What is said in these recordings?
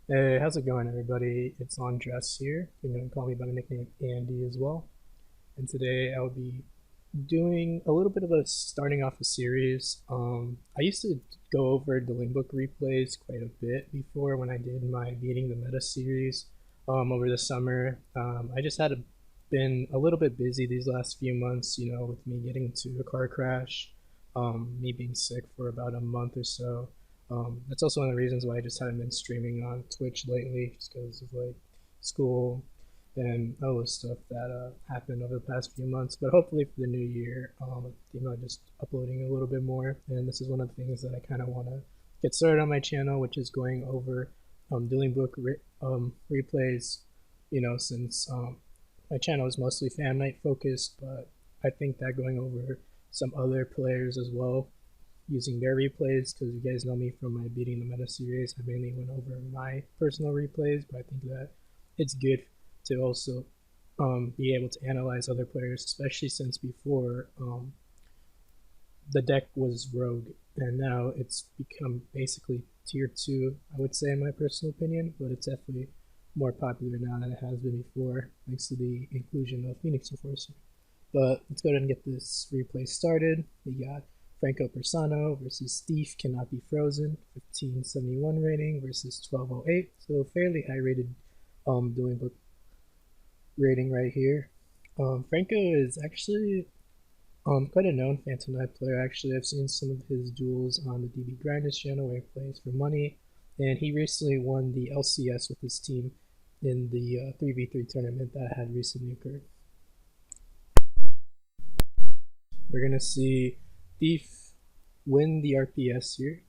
Hey, how's it going, everybody? It's Andres here. You can call me by the nickname Andy as well. And today I'll be doing a little bit of a starting off a series. I used to go over Dueling book replays quite a bit before when I did my Beating the Meta series over the summer. I just had been a little bit busy these last few months, with me getting into a car crash, me being sick for about a month or so. That's also one of the reasons why I just haven't been streaming on Twitch lately, just because of like school and all the stuff that happened over the past few months. But hopefully for the new year, just uploading a little bit more. And this is one of the things that I kind of want to get started on my channel, which is going over Dueling book replays. Since my channel is mostly fan night focused, but I think that going over some other players as well using their replays, because you guys know me from my Beating the Meta series. I mainly went over my personal replays, but I think that it's good to also be able to analyze other players, especially since before the deck was rogue, and now it's become basically tier 2, I would say, in my personal opinion, but it's definitely more popular now than it has been before, thanks to the inclusion of Phoenix Enforcer. But let's go ahead and get this replay started. We got Franco Persano versus Thief Cannot Be Frozen, 1571 rating versus 1208, so fairly high rated Dueling book rating right here. Franco is actually quite a known Phantom Knight player. Actually, I've seen some of his duels on the DB Grinders channel where he plays for money, and he recently won the LCS with his team in the 3v3 tournament that had recently occurred. We're gonna see Thief win the RPS here.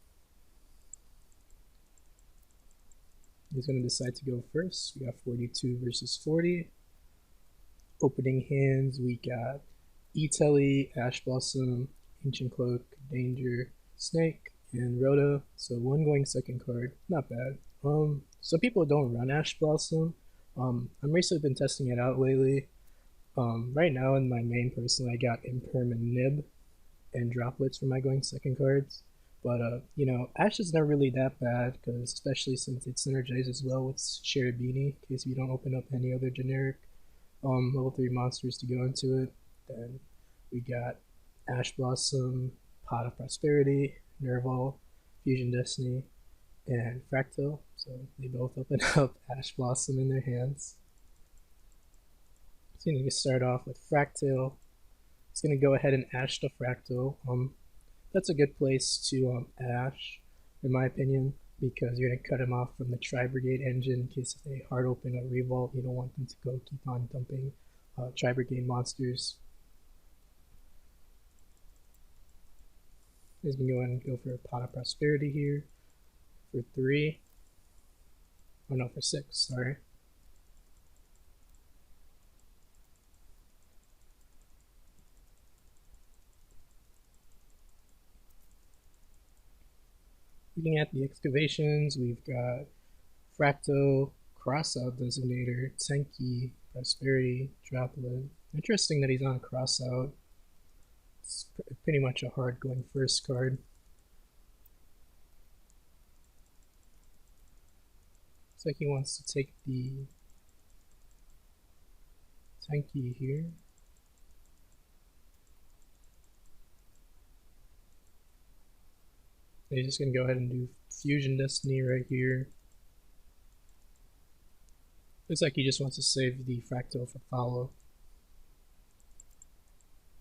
He's gonna decide to go first. We got 42 versus 40. Opening hands, we got E-Telly, Ash Blossom, Ancient Cloak, Danger, Snake, and Rhoda. So one going second card, not bad. Some people don't run Ash Blossom. I'm recently been testing it out lately. Right now in my main personally, I got Imperm and Nib and Droplets for my going second cards. But Ash is not really that bad, because especially since it synergizes well with Shared Beanie, in case you don't open up any other generic level 3 monsters to go into it. Then we got Ash Blossom, Pot of Prosperity, Nerval, Fusion Destiny, and Fractal. So they both open up Ash Blossom in their hands. So you can start off with Fractal. It's going to go ahead and Ash the Fractal. That's a good place to Ash, in my opinion, because you're going to cut him off from the Tri-Brigade engine in case if they hard open a Revolt. You don't want them to go keep on dumping Tri-Brigade monsters. He's going to go ahead and go for a Pot of Prosperity here for 3. Oh no, for 6, sorry. Looking at the excavations, we've got Fractal, Crossout Designator, Tenki, Prosperity, Droplet. Interesting that he's on Crossout. It's pretty much a hard going first card. Looks like he wants to take the Tenki here. He's just going to go ahead and do Fusion Destiny right here. Looks like he just wants to save the Fractal for follow.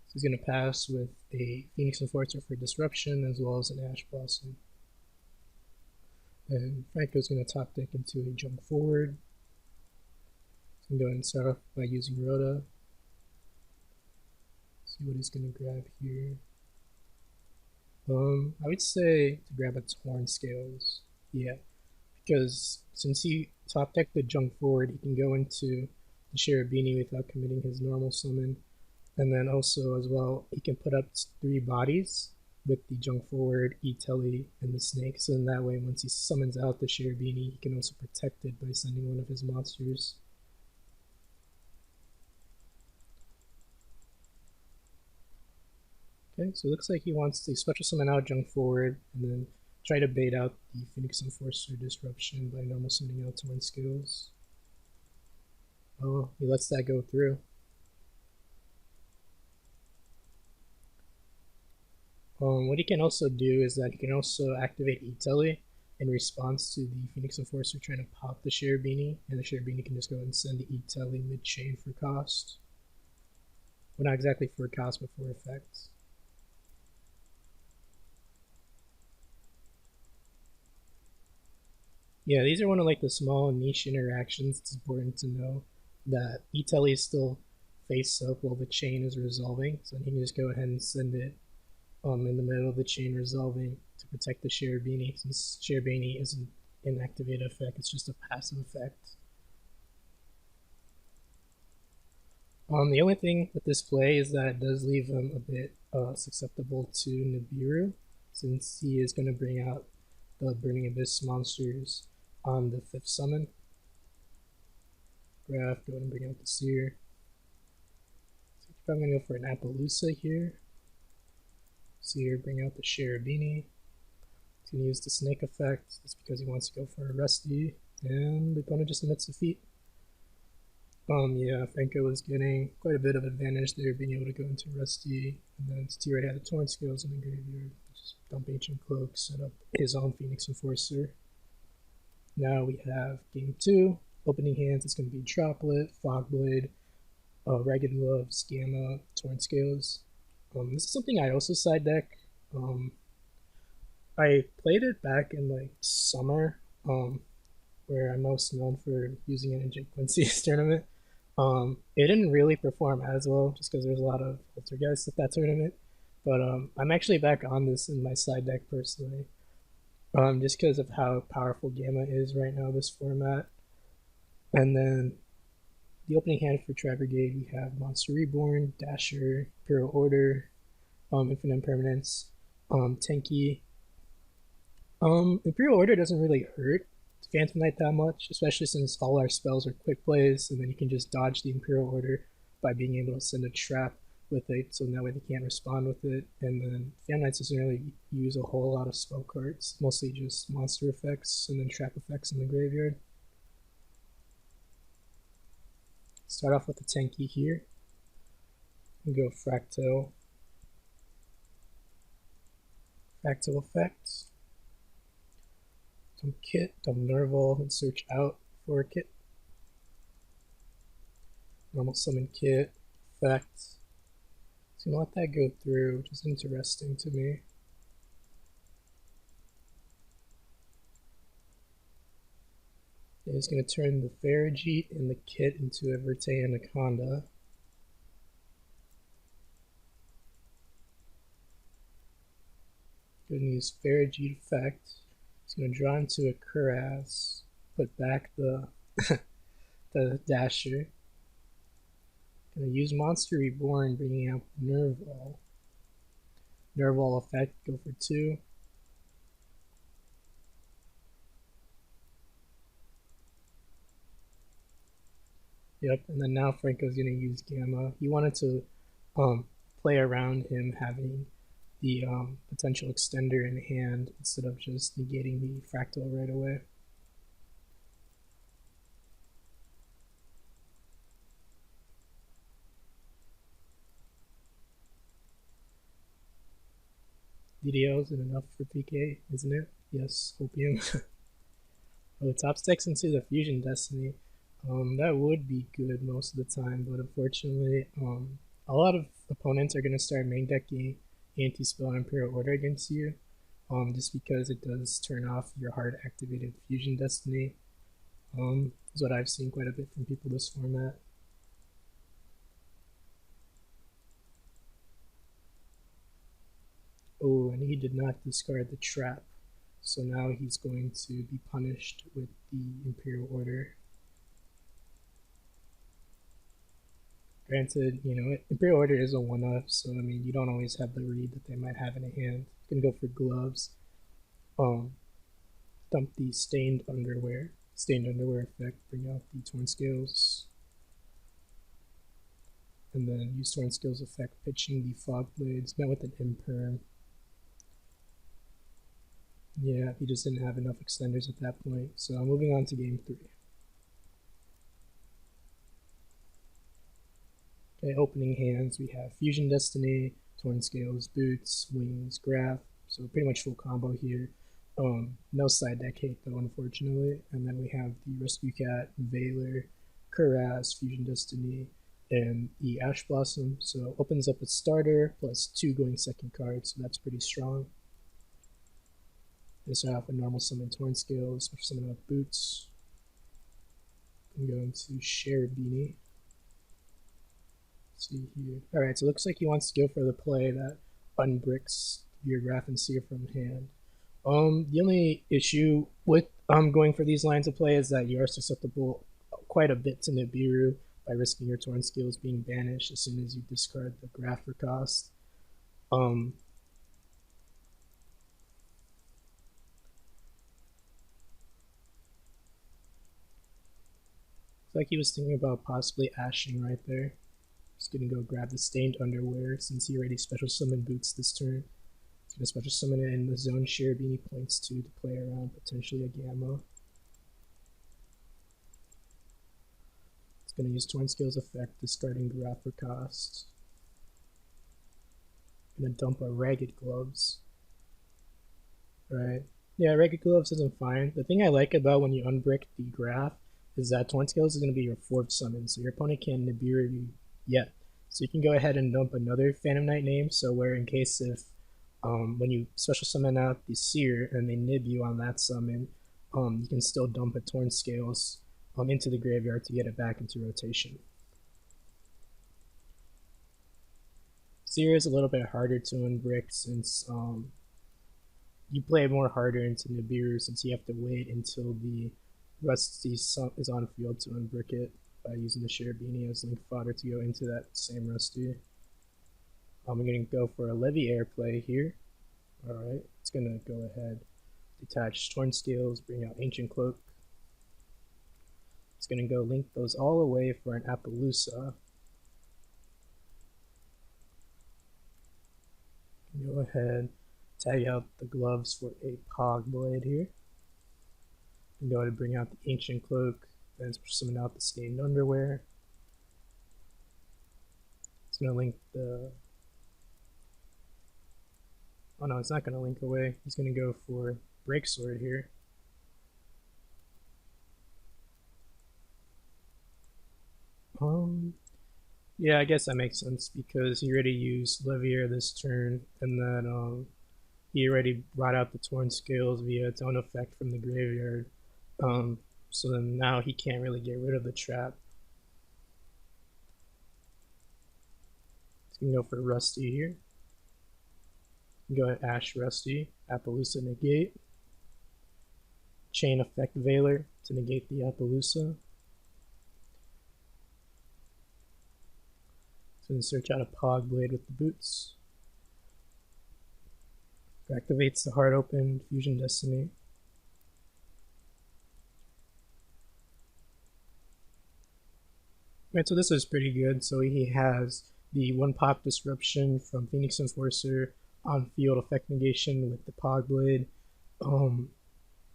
So he's going to pass with a Phoenix Enforcer for Disruption, as well as an Ash Blossom. And Franco's going to top deck into a Jump Forward. He's going to go ahead and start off by using Rhoda. See what he's going to grab here. I would say to grab a Torn Scales. Yeah, because since he top decked the Junk Forward, he can go into the Cherubini without committing his normal summon. And then also as well, he can put up 3 bodies with the Junk Forward, E-Telly, and the Snake. So in that way, once he summons out the Cherubini, he can also protect it by sending one of his monsters. Okay, so it looks like he wants to special summon out Junk Forward, and then try to bait out the Phoenix Enforcer disruption by normal sending out Torn Skills. Oh, he lets that go through. What he can also do is that he can also activate E-Telly in response to the Phoenix Enforcer trying to pop the Share Beanie, and the Share Beanie can just go and send the E-Telly mid-chain for cost. Well, not exactly for cost, but for effects. Yeah, these are one of like the small niche interactions. It's important to know that E-Telly is still face up while the chain is resolving, so he can just go ahead and send it in the middle of the chain resolving to protect the Share Beanie, since Share Beanie isn't an activated effect, it's just a passive effect. The only thing with this play is that it does leave him a bit susceptible to Nibiru, since he is going to bring out the Burning Abyss monsters on the 5th summon. Graph, go ahead and bring out the Seer. So I'm probably going to go for an Appaloosa here. Seer, bring out the Share Beanie. He's going to use the Snake effect. That's because he wants to go for a Rusty, and the opponent just emits defeat. Yeah, Franco is getting quite a bit of advantage there, being able to go into Rusty, and then T-Ray had the Torn Skills in the graveyard. Just dump Ancient Cloak, set up his own Phoenix Enforcer. Now we have game 2. Opening hands, it's going to be Droplet, Fogblade, Ragged Gloves, Gamma, Torn Scales. This is something I also side deck. I played it back in like summer, where I'm most known for using it in Jake Quincy's tournament. It didn't really perform as well, just because there's a lot of Poltergeists at that tournament. But I'm actually back on this in my side deck personally, just because of how powerful Gamma is right now this format. And then the opening hand for Tri-Brigade, we have Monster Reborn, Dasher, Imperial Order, Infinite Impermanence, Tenki. Imperial Order doesn't really hurt Phantom Knight that much, especially since all our spells are quick plays, and then you can just dodge the Imperial Order by being able to send a trap with it, so that way they can't respond with it. And then Phantom Knights doesn't really use a whole lot of spell cards, mostly just monster effects and then trap effects in the graveyard. Start off with the Tenki here. We go Fractal effect. Dump Kit, dump Nerval, and search out for a Kit. Normal summon Kit, effect. So I'm gonna let that go through, which is interesting to me. It's going to turn the Farigite and the Kit into a Verte Anaconda. Going to use Farigite effect. It's going to draw into a Cuirass, put back the the Dasher. Going to use Monster Reborn, bringing out Nerval. Nerval effect, go for 2. Yep, and then now Franco's going to use Gamma. He wanted to play around him having the potential extender in hand instead of just negating the Fractal right away. DDL isn't enough for PK, isn't it? Yes, Hopium. Oh, top stacks into the Fusion Destiny. That would be good most of the time, but unfortunately, a lot of opponents are going to start main decking Anti-Spell and Imperial Order against you, just because it does turn off your hard activated Fusion Destiny. Is what I've seen quite a bit from people this format. Oh, and he did not discard the trap, so now he's going to be punished with the Imperial Order. Granted, you know, Imperial Order is a one-up, so I mean, you don't always have the read that they might have in a hand. You can go for gloves. Dump the Stained Underwear effect, bring out the Torn Scales. And then use Torn Scales effect, pitching the Fog Blades, met with an Imperm. Yeah, he just didn't have enough extenders at that point. So moving on to game 3. Okay, opening hands, we have Fusion Destiny, Torn Scales, Boots, Wings, Graph. So pretty much full combo here. No side deck hate though, unfortunately. And then we have the Rescue Cat, Veiler, Kuraz, Fusion Destiny, and the Ash Blossom. So opens up a starter plus 2 going second cards, so that's pretty strong. This start off with normal summon Torn Scales, special summon with Boots. I'm going to share Beanie. Let's see here. Alright, so it looks like he wants to go for the play that unbricks your Graph and Seer from hand. The only issue with going for these lines of play is that you are susceptible quite a bit to Nibiru by risking your Torn Skills being banished as soon as you discard the Graph for cost. It's like he was thinking about possibly ashing right there. Just gonna go grab the Stained Underwear since he already special summoned Boots this turn. He's gonna special summon it in the zone share Beanie points 2 to play around potentially a Gamma. It's gonna use Torn Scales effect, discarding Graph for cost. Gonna dump a Ragged Gloves. Right. Yeah, Ragged Gloves isn't fine. The thing I like about when you unbrick the Graph is that Torn Scales is going to be your 4th summon, so your opponent can't Nibiru you yet. So you can go ahead and dump another Phantom Knight name, so where in case if when you special summon out the Seer and they nib you on that summon, you can still dump a Torn Scales into the graveyard to get it back into rotation. Seer is a little bit harder to unbrick since you play more harder into Nibiru since you have to wait until the Rusty is on field to unbrick it by using the Share Beanie as link fodder to go into that same Rusty. I'm going to go for a Levy Air play here. Alright, it's going to go ahead, detach Torn Scales, bring out Ancient Cloak. It's going to go link those all away for an Appaloosa. Go ahead, tag out the gloves for a Pog Blade here. And go ahead and bring out the Ancient Cloak, then summon out the Stained Underwear. It's going to link the... Oh no, it's not going to link away. He's going to go for Break Sword here. Yeah, I guess that makes sense because he already used Levier this turn, and then he already brought out the Torn Scales via its own effect from the graveyard. So then now he can't really get rid of the trap. He's gonna go for Rusty here. Go ahead, Ash Rusty, Appaloosa negate. Chain effect Veiler to negate the Appaloosa. So then search out a Pog Blade with the Boots. Activates the Heart Open, Fusion Destiny. Right, so this is pretty good. So he has the 1-pop Disruption from Phoenix Enforcer on field effect negation with the Pog Blade, and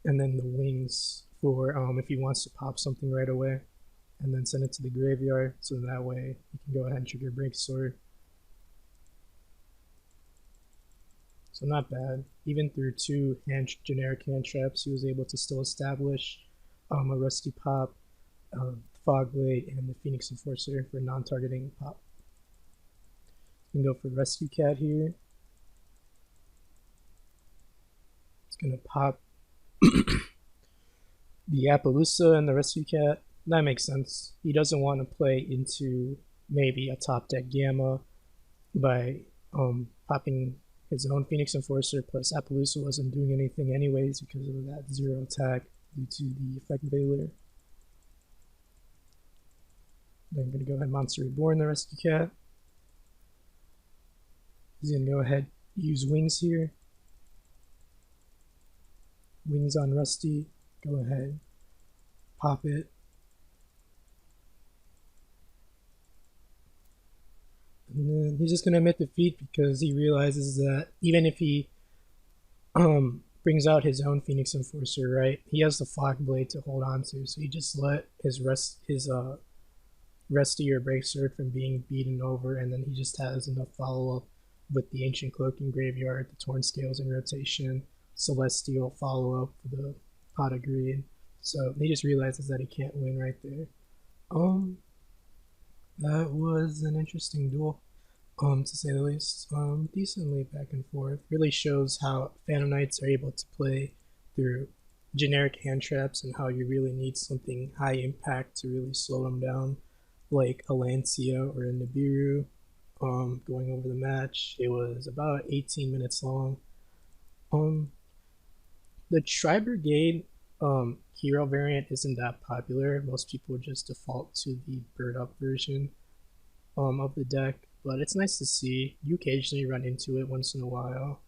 then the Wings for if he wants to pop something right away, and then send it to the graveyard, so that way you can go ahead and trigger Break Sword. So not bad. Even through 2 generic hand traps, he was able to still establish a Rusty Pop, Fog Blade, and the Phoenix Enforcer for non-targeting pop. You can go for Rescue Cat here. It's going to pop the Appaloosa and the Rescue Cat. That makes sense. He doesn't want to play into maybe a top deck Gamma by popping his own Phoenix Enforcer, plus Appaloosa wasn't doing anything anyways because of that 0 attack due to the effect Veiler. Then I'm going to go ahead and Monster Reborn the Rescue Cat. He's going to go ahead use Wings here. Wings on Rusty. Go ahead, pop it. And then he's just going to admit defeat because he realizes that even if he brings out his own Phoenix Enforcer, right? He has the Flock Blade to hold on to, so he just let his rest of your break sword from being beaten over, and then he just has enough follow up with the Ancient Cloak in Graveyard, the Torn Scales in rotation, Celestial follow up for the Pot of Greed. So he just realizes that he can't win right there. Um, that was an interesting duel, to say the least. Decently back and forth. Really shows how Phantom Knights are able to play through generic hand traps and how you really need something high impact to really slow them down, like a Lancia or a Nibiru. Going over the match, it was about 18 minutes long. Um, the Tri-Brigade hero variant isn't that popular. Most people just default to the bird up version of the deck, but it's nice to see. You occasionally run into it once in a while.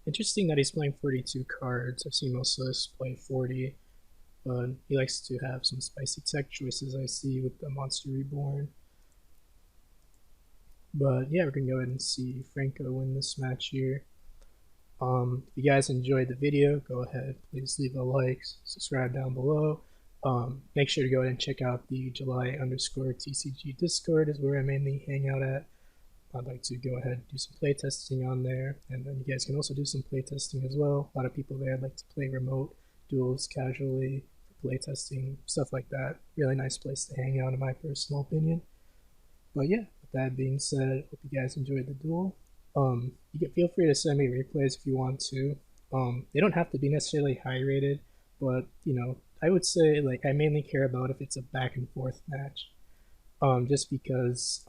Interesting that he's playing 42 cards. I've seen most of us play 40, but he likes to have some spicy tech choices, I see, with the Monster Reborn. But yeah, we're going to go ahead and see Franco win this match here. If you guys enjoyed the video, go ahead, please leave a like, subscribe down below. Make sure to go ahead and check out the July_TCG Discord is where I mainly hang out at. I'd like to go ahead and do some playtesting on there, and then you guys can also do some playtesting as well. A lot of people there like to play remote duels casually, playtesting, stuff like that. Really nice place to hang out in my personal opinion. But yeah, with that being said, hope you guys enjoyed the duel. You can feel free to send me replays if you want to. They don't have to be necessarily high rated, but I would say like I mainly care about if it's a back and forth match. Just because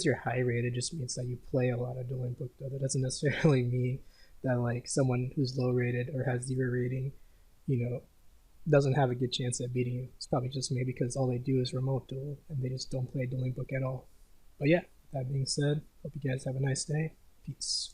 you're high rated just means that you play a lot of dueling book, though. That doesn't necessarily mean that like someone who's low rated or has 0 rating, doesn't have a good chance at beating you. It's probably just maybe because all they do is remote duel and they just don't play dueling book at all. But yeah, that being said, hope you guys have a nice day. Peace.